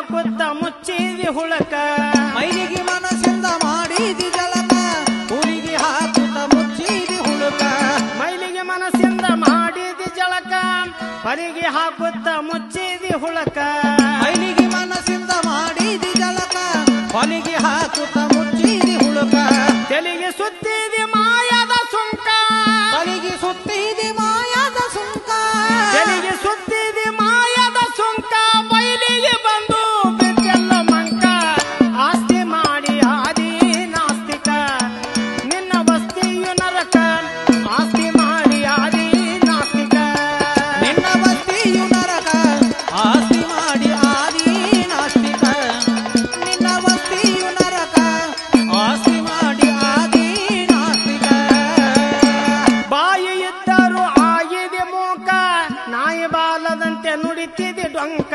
ಹಾಕುತ್ತ ಮುಚ್ಚಿದಿ ಹುಳಕ ಮೈಲಿಗೆ ಮನಸ್ಸಿಂದ ಮಾಡಿದಿ ಜಳಕ ಹುಲಿಗೆ ಹಾಕುತ್ತ ಮುಚ್ಚಿದಿ ಹುಳುಕ ಮೈಲಿಗೆ ಮನಸ್ಸಿಂದ ಮಾಡಿದಿ ಜಳಕ ಪರಿಗೆ ಹಾಕುತ್ತ ಮುಚ್ಚಿದಿ ಹುಳಕ ಮೈಲಿಗೆ ಮನಸ್ಸಿಂದ ಮಾಡಿದಿ ಜಳಕ ಹೊಲಿಗೆ ಹಾಕುತ್ತ ಮುಚ್ಚಿದಿ ಹುಳುಕ ತೆಲಿಗೆ ಸುತ್ತಿದಿ ಮಾಯದ ಸುಂಕ ತಲೆಗೆ ಸುತ್ತಿದಿ ಮಾಯದ ಸುಂಕ ತೆಲಿಗೆ ಸುತ್ತಿದಿ ಮಾಯದ ಸುಂಕ ಬಯಲಿಗೆ ಬಂದು ಬಿದ್ದೆಲ್ಲ ಮಂಕ ಆಸ್ತಿ ಮಾಡಿ ಆದಿ ನಾಸ್ತಿಕ ನಿನ್ನ ಬಸ್ತಿಯು ನರಕ ಆಸ್ತಿ ಮಾಡಿ ಆದಿ ನಾಸ್ತಿಕ ನಿನ್ನ ಬಸ್ತಿಯು ನರಕ ಆಸ್ತಿ ಮಾಡಿ ಆದಿ ನಾಸ್ತಿಕ ನಿನ್ನ ಬಸ್ತಿಯು ನರಕ ಆಸ್ತಿ ಮಾಡಿ ಆದಿ ನಾಸ್ತಿಕ ಬಾಯಿ ಇದ್ದರು ಆಗಿದೆ ಮೂಕ ನಾಯಿ ಬಾಲದಂತೆ ನುಡಿತಿದೆ ಡೊಂಕ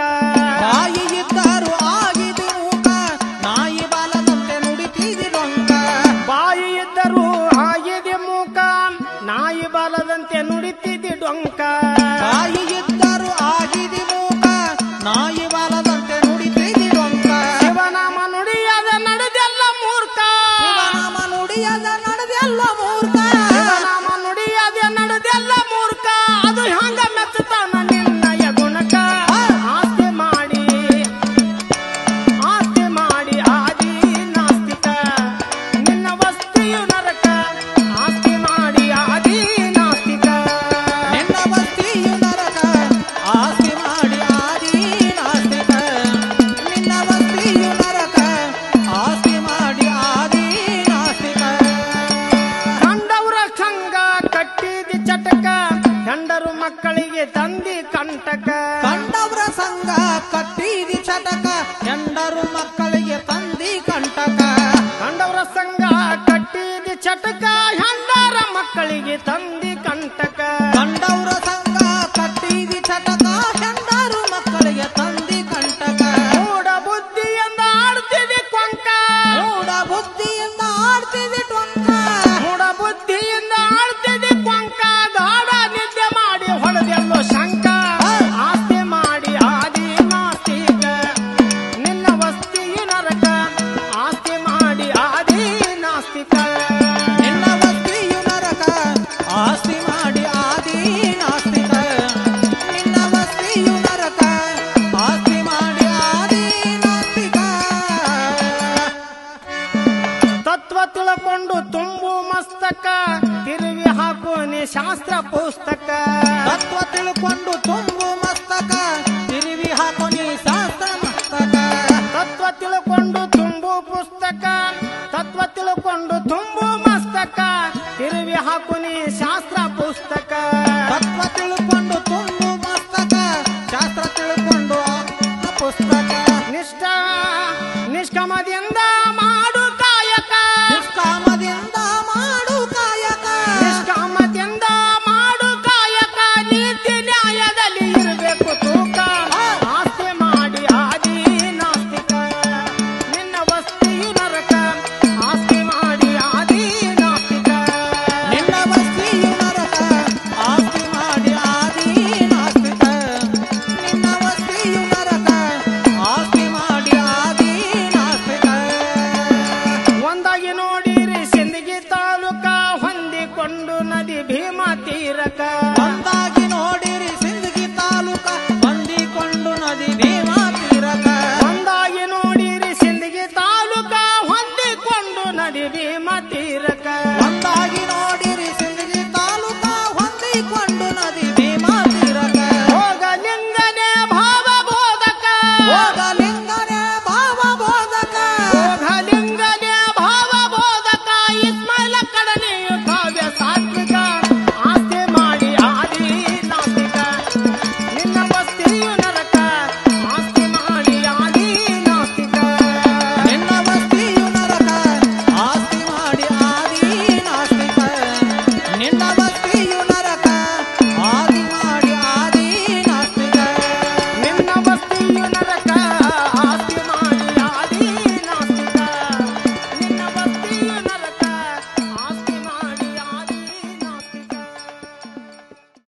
ಬಾಯಿ ಇದ್ದರು ಆಗಿದೆ ಮೂಕ ನಾಯಿ ಬಾಲದಂತೆ ನುಡಿತಿದಿ ಡೊಂಕ ಬಾಯಿ ಇದ್ದರು ಆಗಿದೆ ಮೂಕ ನಾಯಿ ಬಾಲದಂತೆ ನುಡಿತಿದೆ ಡೊಂಕ ಬಾಯಿ ಇದ್ದರು ಆಗಿದೆ ಮೂಕ ನಾಯಿ ಬಾಲದಂತೆ ನುಡಿತಿದಿ ಡೊಂಕ ಶಿವನಾಮ ನುಡಿಯದ ನಡೆದೆಲ್ಲ ಮೂರ್ಖ ಶಿವನಾಮ ನುಡಿಯದ ನಡೆದೆಲ್ಲ ಮೂರ್ಖ ಶಿವನಾಮ ನುಡಿಯದ ನಡೆದೆಲ್ಲ ಮೂರ್ಖ ಅದು ಹಂಗ ಮೆಚ್ಚತಾನ ನಿನ್ನಯ ಗುಣಕ ಆಸ್ತಿ ಮಾಡಿ ಆದಿ ನಾಸ್ತಿಕ ನಿನ್ನ ವಸ್ತಿಯು ನರಕ ಆಸ್ತಿ ಮಾಡಿ ಆದಿ ನಾಸ್ತಿಕ ನಿನ್ನ ಬಸ್ತಿಯು ನರಕ ಆಸ್ತಿ ಮಾಡಿ ಆದಿ ನಾಸ್ತಿಕ ನಿನ್ನ ಬಸ್ತಿಯು ನರಕ ಆಸ್ತಿ ಮಾಡಿ ಆದಿ ನಾಸ್ತಿಕ ಕಂಡವರ ಸಂಘ ಕಟ್ಟಿದಿ ಚಟಕ ಗಂಡರು ಮಕ್ಕಳಿಗೆ ತಂದಿ ಕಂಟಕ ಕಂಡವ್ರ ಸಂಘ ಕಟ್ಟಿದಿ ಚಟಕ ಹೆಂಡರು ಮಕ್ಕಳಿಗೆ ತಂದಿ ಕಂಟಕ ಕಂಡವರ ಸಂಘ ಕಟ್ಟಿದಿ ಚಟಕ ಹೆಂಡರ ಮಕ್ಕಳಿಗೆ ತಂದಿ ಕಂಟಕ ಕಂಡವ್ರ ಸಂಘ ಕಟ್ಟಿದಿ ಚಟಕ ಹೆಂಡರು ಮಕ್ಕಳಿಗೆ ತಂದಿ ಕಂಟಕ ಮೂಢ ಬುದ್ಧಿಯಿಂದ ಆಡ್ತಿದಿ ಕೊಂಕ ಮೂಢ ಬುದ್ಧಿಯಿಂದ ಆಡ್ತಿದಿ ಟೊಂಕ ಮೂಢ ಬುದ್ಧಿಯಿಂದ ಆಡ್ತಿದಿ ಕೊಂಕ ಗಾಢ ನಿದ್ದೆ ಮಾಡಿ ಹೊಡೆದೆಲ್ಲೋ ಶಂಕ ಆಸ್ತಿ ಮಾಡಿ ಆದಿ ನಾಸ್ತಿಕ ನಿನ್ನ ವಸ್ತಿಯು ನರಕ ಆಸ್ತಿ ಮಾಡಿ ಆದಿ ನಾಸ್ತಿಕ ನಿನ್ನ ಬಸ್ತಿಯು ನರಕ ಆಸ್ತಿ ಮಾಡಿ ಆದಿ ನಾಸ್ತಿಕ ನಿನ್ನ ಬಸ್ತಿಯು ನರಕ ಆಸ್ತಿ ಮಾಡಿ ಆದಿ ನಾಸ್ತಿಕ ತತ್ವ ತಿಳ್ಕೊಂಡು ತುಂಬು ಮಸ್ತಕ ತಿರುವಿ ಹಾಕು ನೀ ಶಾಸ್ತ್ರ ಪುಸ್ತಕ ತತ್ವ ತಿಳ್ಕೊಂಡು ತುಂಬು ಮಸ್ತಕ ತಿರುವಿ ಹಾಕು ನೀ ಶಾಸ್ತ್ರ ಮಸ್ತಕ ತತ್ವ ತಿಳ್ಕೊಂಡು ತುಂಬು ಪುಸ್ತಕ ತತ್ವ ತಿಳ್ಕೊಂಡು ತುಂಬು ಮಸ್ತಕ ತಿರುವಿ ಹಾಕು ನೀ ಶಾಸ್ತ್ರ ಪುಸ್ತಕ ತತ್ವ ತಿಳ್ಕೊಂಡು ತುಂಬು ಮಸ್ತಕ ಶಾಸ್ತ್ರ ತಿಳ್ಕೊಂಡು ಪುಸ್ತಕ ನಿಷ್ಕಮದಿಂದ ಮಾಡು ಕಾಯಕ ನಿಷ್ಕಾಮದಿಂದ ಮಾಡು ಕಾಯಕ ನಿಷ್ಕಾಮದಿಂದ ಮಾಡು ಕಾಯಕ ನೀತಿ ನ್ಯಾಯದಲ್ಲಿ ಇರಬೇಕು ತೂಕ ಆಸ್ತಿ ಮಾಡಿ ಆದಿ ನಾಸ್ತಿಕ ನಿನ್ನ ವಸ್ತಿಯು ನರಕ ಆಸ್ತಿ ಮಾಡಿ ಆದಿ ನಾಸ್ತಿಕ ನಿನ್ನ ಬಸ್ತಿಯು ನರಕ ಆಸ್ತಿ ಮಾಡಿ ಆದಿ ನಾಸ್ತಿಕ ನಿನ್ನ ಬಸ್ತಿಯು ನರಕ ಆಸ್ತಿ ಮಾಡಿ ಆದಿ ನಾಸ್ತಿಕ ಒಂದಾಗಿ ನೋಡಿರಿ ಸಿಂದಗಿ ತಾಲೂಕ ಹೊಂದಿಕೊಂಡು ನದಿ ಭೀಮಾ ತೀರಕ ಒಂದಾಗಿ ನೋಡಿರಿ ಸಿಂದಗಿ ತಾಲೂಕ ಹೊಂದಿಕೊಂಡು ನದಿ ಭೀಮಾ ತೀರಕ ಒಂದಾಗಿ ನೋಡಿರಿ ಸಿಂದಗಿ ತಾಲೂಕ ಹೊಂದಿಕೊಂಡು ನದಿ ಭೀಮಾ ತೀರಕ ಒಂದಾಗಿ ನೋಡಿರಿ ಸಿಂದಗಿ ತಾಲೂಕ ಹೊಂದಿಕೊಂಡು ನದಿ ಭೀಮಾ ತೀರಕ ಹೋಗಲಿಂಗನೇ ಭಾವ ಬೋಧಕ ಹೋಗ